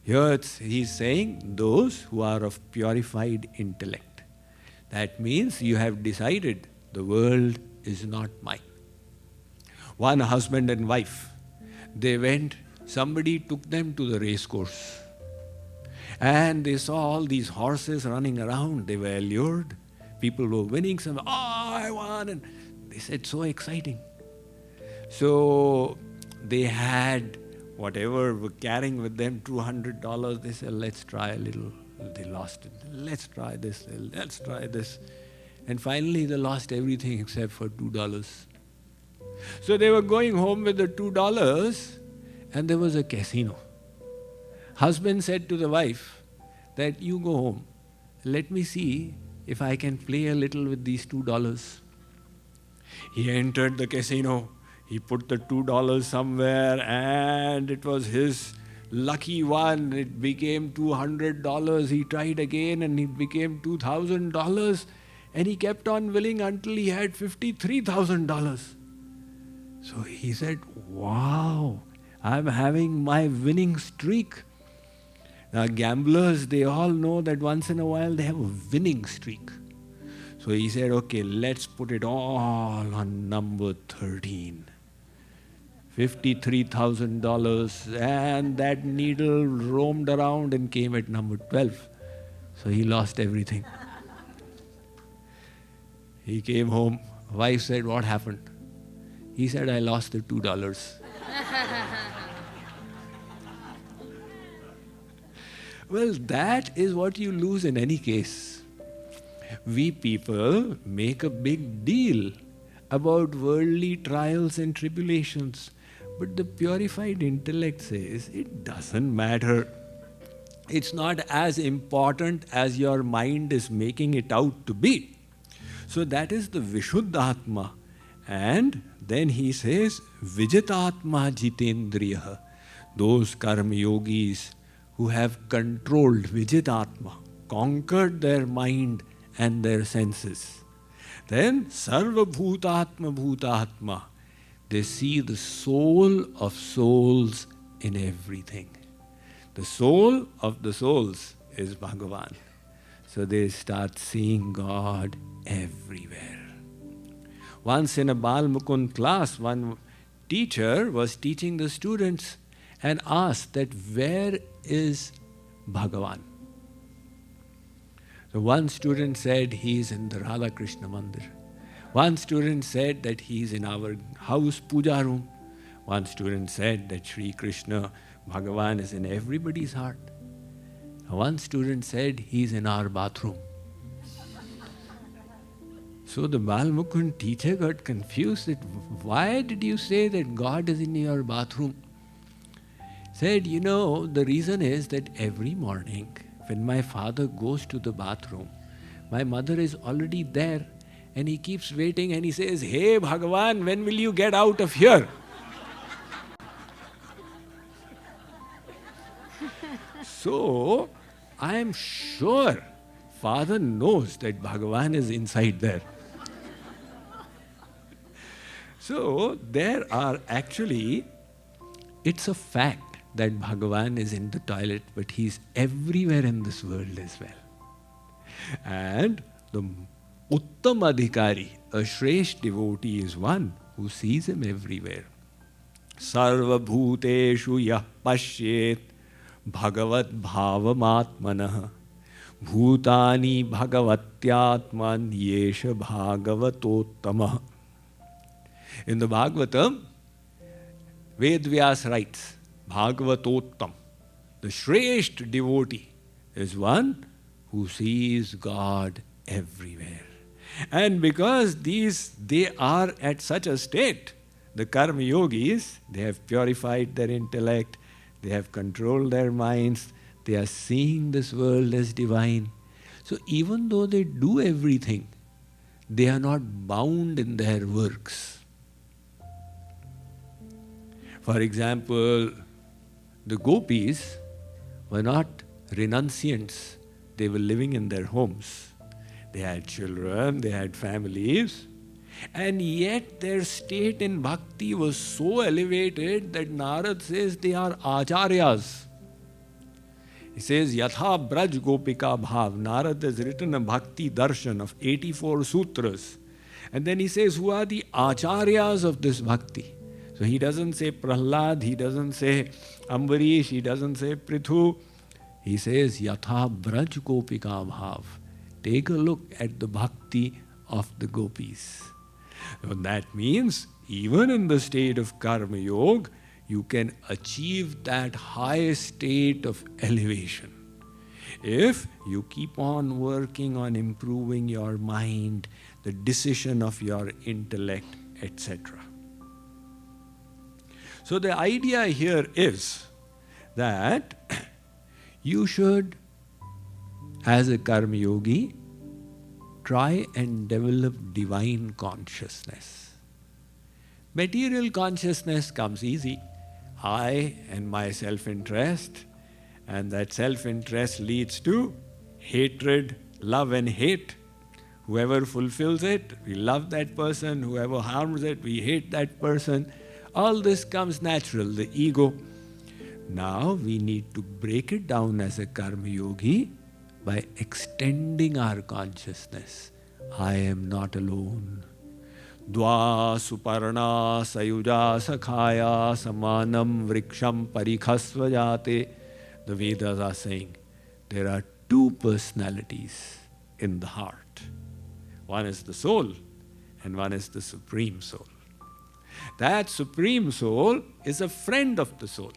Here he's saying those who are of purified intellect. That means you have decided the world is not mine. One husband and wife, somebody took them to the race course. And they saw all these horses running around. They were allured. People were winning some, I won. And they said, so exciting. So they had whatever were carrying with them, $200. They said, let's try a little. They lost it. Let's try this. Let's try this. And finally they lost everything except for $2. So they were going home with the $2 and there was a casino. Husband said to the wife that you go home. Let me see if I can play a little with these $2. He entered the casino. He put the $2 somewhere and it was his lucky one. It became $200. He tried again and it became $2,000. And he kept on winning until he had $53,000. So he said, wow, I'm having my winning streak. Now gamblers, they all know that once in a while they have a winning streak. So he said, okay, let's put it all on number 13. $53,000, and that needle roamed around and came at number 12. So he lost everything. He came home. Wife said, what happened? He said, I lost the $2. Well, that is what you lose in any case. We people make a big deal about worldly trials and tribulations. But the purified intellect says, it doesn't matter. It's not as important as your mind is making it out to be. So that is the Vishuddhatma. And then he says, Vijitatma Jitendriya. Those karma yogis who have controlled Vijitatma, conquered their mind and their senses. Then Sarva Bhutatma Bhutatma. They see the soul of souls in everything. The soul of the souls is Bhagavan. So they start seeing God everywhere. Once in a Bal-Mukund class, one teacher was teaching the students and asked that where is Bhagavan? So one student said he is in the Radha Krishna Mandir. One student said that he is in our house puja room. One student said that Sri Krishna Bhagavan is in everybody's heart. One student said he is in our bathroom. So the Bal-Mukund teacher got confused that why did you say that God is in your bathroom? Said, the reason is that every morning when my father goes to the bathroom, my mother is already there and he keeps waiting and he says, hey Bhagavan, when will you get out of here? So, I am sure Father knows that Bhagavan is inside there. So, there are actually, it's a fact that Bhagavan is in the toilet, but he's everywhere in this world as well. And the Uttam Adhikari, a Shresh devotee, is one who sees him everywhere. Sarva bhuteshu yah pashyet bhagavat bhavamatmanah bhutani bhagavatyatman yesha bhagavatottama. In the Bhagavatam, Vedvyas writes, Bhagavatottam, the Shrestha devotee, is one who sees God everywhere. And because they are at such a state, the karma yogis, they have purified their intellect, they have controlled their minds, they are seeing this world as divine. So even though they do everything, they are not bound in their works. For example, the gopis were not renunciants. They were living in their homes. They had children, they had families, and yet their state in bhakti was so elevated that Narad says they are acharyas. He says, Yatha Braj Gopika Bhav. Narad has written a Bhakti Darshan of 84 sutras. And then he says, who are the acharyas of this bhakti? So he doesn't say Prahlad, he doesn't say Ambarish, he doesn't say Prithu. He says, Yatha Braj Gopika Bhav. Take a look at the bhakti of the gopis. So that means, even in the state of Karma Yoga, you can achieve that high state of elevation. If you keep on working on improving your mind, the decision of your intellect, etc. So the idea here is that you should, as a Karma Yogi, try and develop divine consciousness. Material consciousness comes easy. I and my self-interest, and that self-interest leads to hatred, love and hate. Whoever fulfills it, we love that person. Whoever harms it, we hate that person. All this comes natural, the ego. Now we need to break it down as a Karma Yogi by extending our consciousness. I am not alone. Dva suparna sayuja sakhaya samanam vriksham parikhasvajate. The Vedas are saying there are two personalities in the heart. One is the soul and one is the Supreme Soul. That Supreme Soul is a friend of the soul.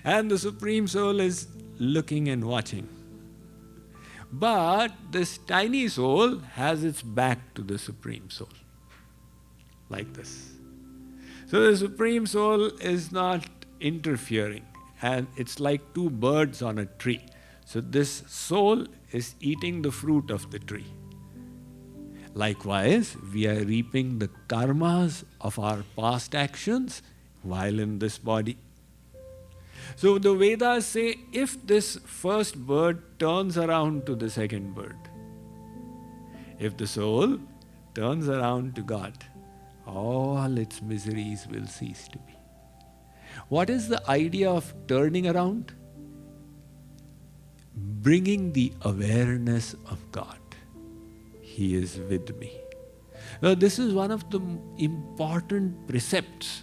And the Supreme Soul is looking and watching. But this tiny soul has its back to the Supreme Soul. Like this. So the Supreme Soul is not interfering. And it's like two birds on a tree. So this soul is eating the fruit of the tree. Likewise, we are reaping the karmas of our past actions while in this body. So the Vedas say, if this first bird turns around to the second bird, if the soul turns around to God, all its miseries will cease to be. What is the idea of turning around? Bringing the awareness of God. He is with me. Now, this is one of the important precepts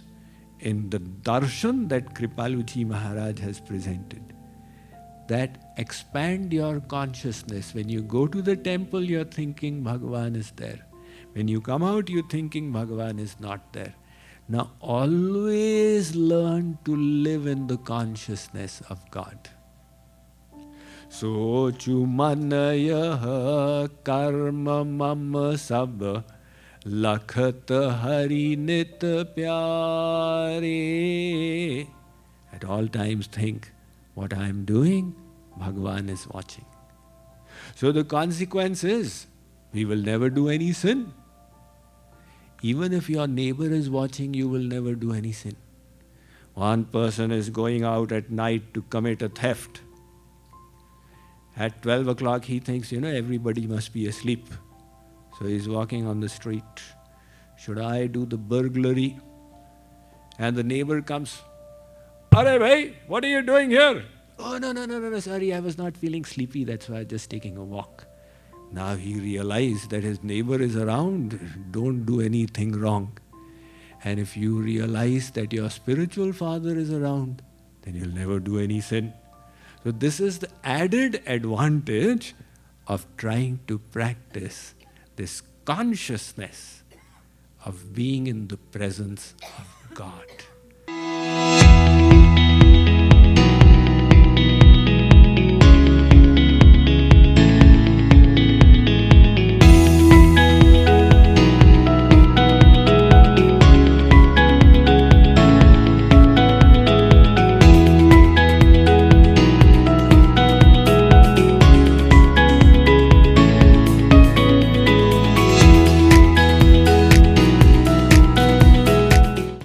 in the darshan that Kripaluji Maharaj has presented. That expand your consciousness. When you go to the temple, you're thinking Bhagavan is there. When you come out, you're thinking Bhagavan is not there. Now, always learn to live in the consciousness of God. Sochu manaya karma mama sab lakhat hari nit pyare. At all times think, what I am doing, Bhagavan is watching. So the consequence is, we will never do any sin. Even if your neighbor is watching, you will never do any sin. One person is going out at night to commit a theft. At 12 o'clock, he thinks, everybody must be asleep. So he's walking on the street. Should I do the burglary? And the neighbor comes, Arey bhai, what are you doing here? Oh, no, sorry, I was not feeling sleepy. That's why I was just taking a walk. Now he realized that his neighbor is around. Don't do anything wrong. And if you realize that your spiritual father is around, then you'll never do any sin. So this is the added advantage of trying to practice this consciousness of being in the presence of God.